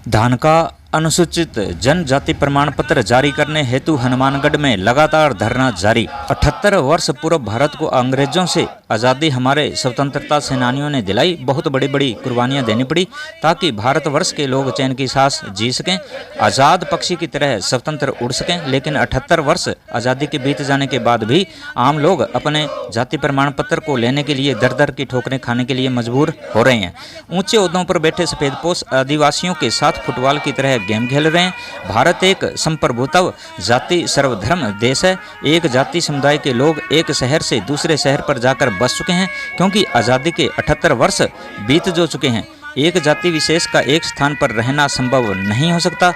धानका अनुसूचित जनजाति प्रमाण पत्र जारी करने हेतु हनुमानगढ़ में लगातार धरना जारी। 78 वर्ष पूर्व भारत को अंग्रेजों से आज़ादी हमारे स्वतंत्रता सेनानियों ने दिलाई। बहुत बड़ी बड़ी कुर्बानियां देनी पड़ी ताकि भारतवर्ष के लोग चैन की सांस जी सकें, आज़ाद पक्षी की तरह स्वतंत्र उड़ सकें। लेकिन 78 वर्ष आज़ादी के बीत जाने के बाद भी आम लोग अपने जाति प्रमाण पत्र को लेने के लिए दर दर की ठोकरें खाने के लिए मजबूर हो रहे हैं। ऊंचे ओहदों पर बैठे सफेदपोश आदिवासियों के साथ फुटबॉल की तरह गेम खेल रहे हैं। भारत एक संप्रभुत्व जाति सर्वधर्म देश है। एक जाति समुदाय के लोग एक शहर से दूसरे शहर पर जाकर बस चुके हैं क्योंकि आज़ादी के 78 वर्ष बीत जो चुके हैं। एक जाति विशेष का एक स्थान पर रहना संभव नहीं हो सकता।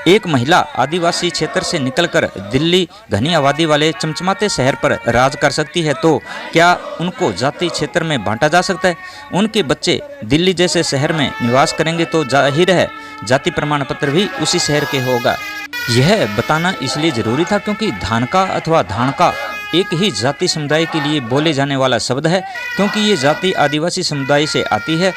एक महिला आदिवासी क्षेत्र से निकलकर दिल्ली घनी आबादी वाले चमचमाते शहर पर राज कर सकती है तो क्या उनको जाति क्षेत्र में बांटा जा सकता है? उनके बच्चे दिल्ली जैसे शहर में निवास करेंगे तो जाहिर है जाति प्रमाण पत्र भी उसी शहर के होगा। यह बताना इसलिए जरूरी था क्योंकि धानका अथवा धानका एक ही जाति समुदाय के लिए बोले जाने वाला शब्द है। क्योंकि ये जाति आदिवासी समुदाय से आती है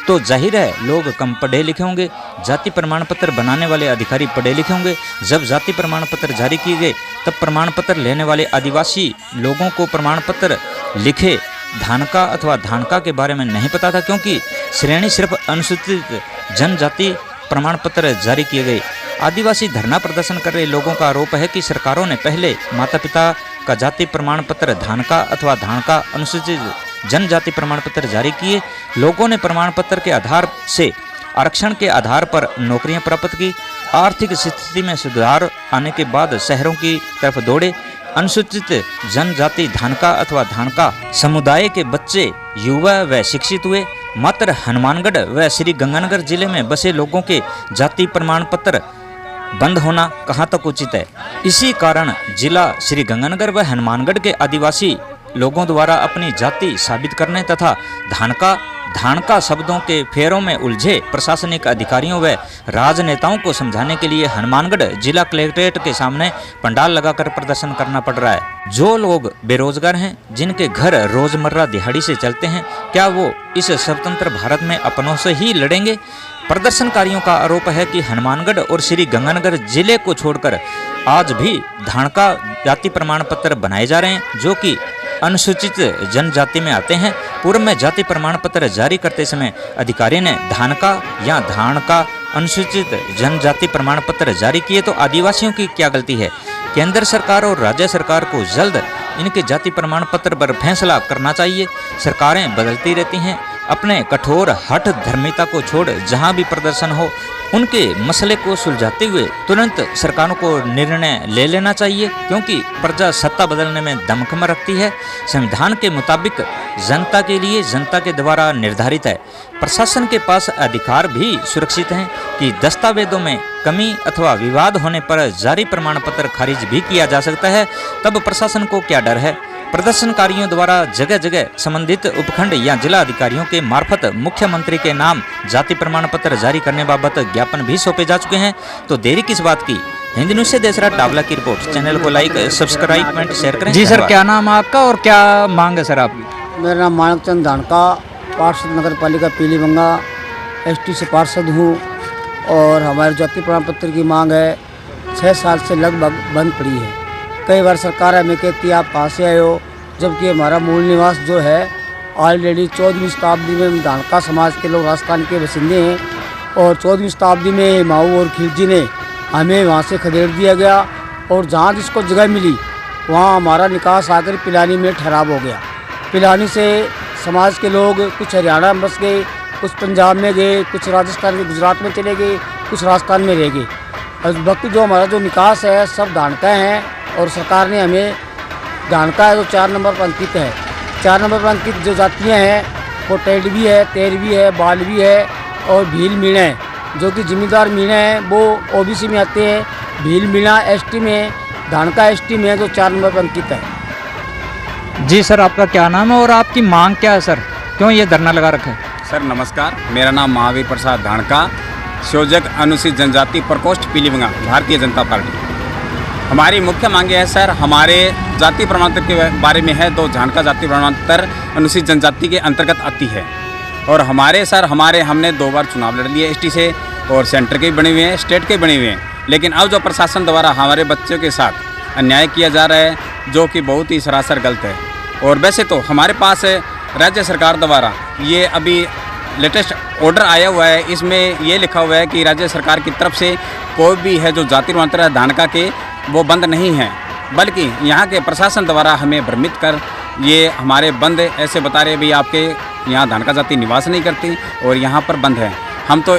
तो जाहिर है लोग कम पढ़े लिखे होंगे। जाति प्रमाण पत्र बनाने वाले अधिकारी पढ़े लिखे होंगे। जब जाति प्रमाण पत्र जारी किए गए तब प्रमाण पत्र लेने वाले आदिवासी लोगों को प्रमाण पत्र लिखे धानका अथवा धानका के बारे में नहीं पता था क्योंकि श्रेणी सिर्फ अनुसूचित जनजाति प्रमाण पत्र जारी किए गए। आदिवासी धरना प्रदर्शन कर रहे लोगों का आरोप है कि सरकारों ने पहले माता पिता का जाति प्रमाण पत्र धानका अथवा धानका अनुसूचित जनजाति प्रमाण पत्र जारी किए। लोगों ने प्रमाण पत्र के आधार से आरक्षण के आधार पर नौकरियां प्राप्त की। आर्थिक स्थिति में सुधार आने के बाद शहरों की तरफ दौड़े। अनुसूचित जनजाति धानका अथवा धानका समुदाय के बच्चे युवा व शिक्षित हुए। मात्र हनुमानगढ़ व श्री गंगानगर जिले में बसे लोगों के जाति प्रमाण पत्र बंद होना कहां तक उचित है। इसी कारण जिला श्री गंगानगर व हनुमानगढ़ के आदिवासी लोगों द्वारा अपनी जाति साबित करने तथा धानका शब्दों के फेरों में उलझे प्रशासनिक अधिकारियों व राजनेताओं को समझाने के लिए हनुमानगढ़ जिला कलेक्ट्रेट के सामने पंडाल लगाकर प्रदर्शन करना पड़ रहा है। जो लोग बेरोजगार हैं, जिनके घर रोजमर्रा दिहाड़ी से चलते हैं, क्या वो इस स्वतंत्र भारत में अपनों से ही लड़ेंगे? प्रदर्शनकारियों का आरोप है कि हनुमानगढ़ और श्री गंगानगर जिले को छोड़कर आज भी धानका जाति प्रमाण पत्र बनाए जा रहे हैं जो कि अनुसूचित जनजाति में आते हैं। पूर्व में जाति प्रमाण पत्र जारी करते समय अधिकारी ने धानका या धानका अनुसूचित जनजाति प्रमाण पत्र जारी किए तो आदिवासियों की क्या गलती है? केंद्र सरकार और राज्य सरकार को जल्द इनके जाति प्रमाण पत्र पर फैसला करना चाहिए। सरकारें बदलती रहती हैं। अपने कठोर हठ धर्मिता को छोड़ जहां भी प्रदर्शन हो उनके मसले को सुलझाते हुए तुरंत सरकारों को निर्णय ले लेना चाहिए क्योंकि प्रजा सत्ता बदलने में दमखम रखती है। संविधान के मुताबिक जनता के लिए जनता के द्वारा निर्धारित है। प्रशासन के पास अधिकार भी सुरक्षित हैं कि दस्तावेजों में कमी अथवा विवाद होने पर जारी प्रमाण पत्र खारिज भी किया जा सकता है। तब प्रशासन को क्या डर है? प्रदर्शनकारियों द्वारा जगह जगह संबंधित उपखंड या जिला अधिकारियों के मार्फत मुख्यमंत्री के नाम जाति प्रमाण पत्र जारी करने बाबत ज्ञापन भी सौंपे जा चुके हैं। तो देरी किस बात की? हिंद न्यूज से देशराज टावला की रिपोर्ट। चैनल को लाइक सब्सक्राइब कमेंट शेयर करें। जी सर, क्या नाम है आपका और क्या मांग है सर आपकी? मेरा नाम मानकचंद धानका, पार्षद नगर पालिका पीलीबंगा ST से पार्षद हूँ और हमारे जाति प्रमाण पत्र की मांग है 6 साल से लगभग बंद पड़ी है। कई बार सरकार हमें कहती है आप कहाँ से आए हो, जबकि हमारा मूल निवास जो है ऑलरेडी 14वीं शताब्दी में धानका समाज के लोग राजस्थान के बसिंदे हैं और 14वीं शताब्दी में माऊ और खिलजी ने हमें वहाँ से खदेड़ दिया गया और जहाँ जिसको जगह मिली वहाँ हमारा निकास आकर पिलानी में ठहराव हो गया। पिलानी से समाज के लोग कुछ हरियाणा में बस गए, कुछ पंजाब में गए, कुछ राजस्थान में गुजरात में चले गए, कुछ राजस्थान में रह गए। और वक्त जो हमारा जो निकास है सब धानका हैं और सरकार ने हमें धानका है जो 4 नंबर पर अंकित है। 4 नंबर पर अंकित जो जातियाँ हैं वो टेडवी है, तेरवी है, बालवी है और भील मीणा है जो कि जिम्मेदार मीणा है वो OBC में आते हैं। भील मीणा ST में, धानका ST में जो 4 नंबर पर अंकित है। जी सर, आपका क्या नाम है और आपकी मांग क्या है सर? क्यों ये धरना लगा रखा है? सर नमस्कार, मेरा नाम महावीर प्रसाद धानका, संयोजक अनुसूचित जनजाति प्रकोष्ठ पीलीबंगा, भारतीय जनता पार्टी। हमारी मुख्य मांगे है सर, हमारे जाति प्रमाण पत्र के बारे में है। तो धानका जाति प्रमाण पत्र अनुसूचित जनजाति के अंतर्गत आती है और हमने 2 बार चुनाव लड़ लिए ST से। और सेंटर के भी बने हुए हैं, स्टेट के भी बने हुए हैं। लेकिन अब जो प्रशासन द्वारा हमारे बच्चों के साथ अन्याय किया जा रहा है, जो कि बहुत ही सरासर गलत है। और वैसे तो हमारे पास राज्य सरकार द्वारा ये अभी लेटेस्ट ऑर्डर आया हुआ है, इसमें ये लिखा हुआ है कि राज्य सरकार की तरफ से कोई भी है जो जाति प्रमाण है धानका के, वो बंद नहीं है, बल्कि यहाँ के प्रशासन द्वारा हमें भ्रमित कर ये हमारे बंद ऐसे बता रहे भाई आपके यहाँ धानका जाति निवास नहीं करती और यहाँ पर बंद है। हम तो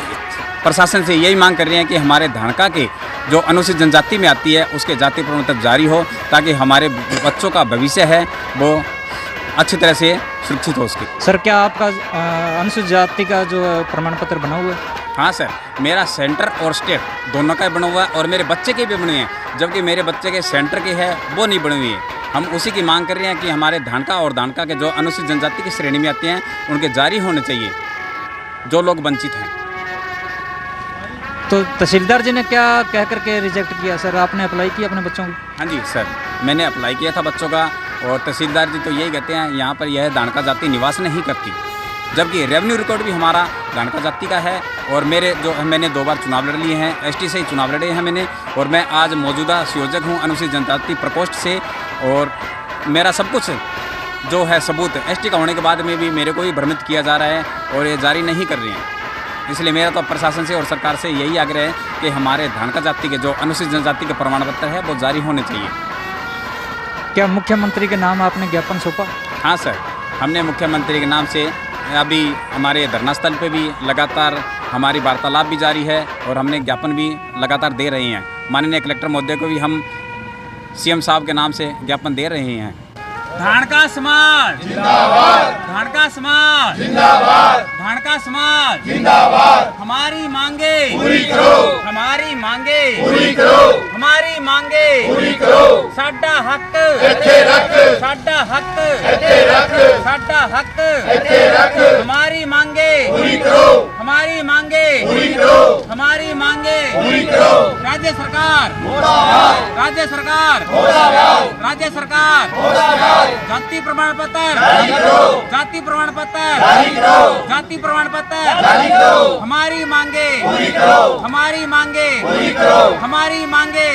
प्रशासन से यही मांग कर रहे हैं कि हमारे धानका के जो अनुसूचित जनजाति में आती है उसके जाति प्रमाण पत्र जारी हो, ताकि हमारे बच्चों का भविष्य है वो अच्छी तरह से सुरक्षित हो उसकी। सर क्या आपका अनुसूचित जाति का जो प्रमाण पत्र बना हुआ है? हाँ सर, मेरा सेंटर और स्टेट दोनों का बना हुआ है और मेरे बच्चे के भी बने हुए हैं, जबकि मेरे बच्चे के सेंटर के है वो नहीं बने हुए हैं। हम उसी की मांग कर रहे हैं कि हमारे धानका और धानका के जो अनुसूचित जनजाति की श्रेणी में आते हैं उनके जारी होने चाहिए, जो लोग वंचित हैं। तो तहसीलदार जी ने क्या कह करके रिजेक्ट किया सर? आपने अप्लाई किया अपने बच्चों को? हाँ जी सर, मैंने अप्लाई किया था बच्चों का और तहसीलदार जी तो यही कहते हैं यहाँ पर यह धानका जाति निवास नहीं करती, जबकि रेवेन्यू रिकॉर्ड भी हमारा धानका जाति का है। और मैंने 2 बार चुनाव लड़ लिए हैं, एसटी से ही चुनाव लड़े हैं मैंने, और मैं आज मौजूदा संयोजक हूँ अनुसूचित जनजाति प्रकोष्ठ से। और मेरा सब कुछ जो है सबूत एसटी का होने के बाद में भी मेरे को ही भ्रमित किया जा रहा है और ये जारी नहीं कर रहे हैं। इसलिए मेरा तो प्रशासन से और सरकार से यही आग्रह है कि हमारे धानका जाति के जो अनुसूचित जनजाति के प्रमाण पत्र है वो जारी होने चाहिए। क्या मुख्यमंत्री के नाम आपने ज्ञापन सौंपा? हाँ सर, हमने मुख्यमंत्री के नाम से अभी हमारे धरना स्थल पे भी लगातार हमारी वार्तालाप भी जारी है और हमने ज्ञापन भी लगातार दे रहे हैं। माननीय कलेक्टर महोदय को भी हम सीएम साहब के नाम से ज्ञापन दे रहे हैं। धानका समाज जिंदाबाद, धानका समाज जिंदाबाद, धानका समाज जिंदाबाद। हमारी मांगे पूरी करो, हमारी मांगे पूरी करो, हमारी मांगे पूरी करो। साडा हक इत्थे रख, साडा हक इत्थे रख, साडा हक इत्थे रख। हमारी मांगे पूरी करो, हमारी मांगे पूरी करो, हमारी मांगे पूरी करो। राज्य सरकार मुर्दाबाद, राज्य सरकार मुर्दाबाद, राज्य सरकार मुर्दाबाद। जाति प्रमाण पत्र जारी करो, जाति प्रमाण पत्र जारी करो, जाति प्रमाण पत्र जारी करो। हमारी मांगे पूरी करो, हमारी मांगे पूरी करो, हमारी मांगे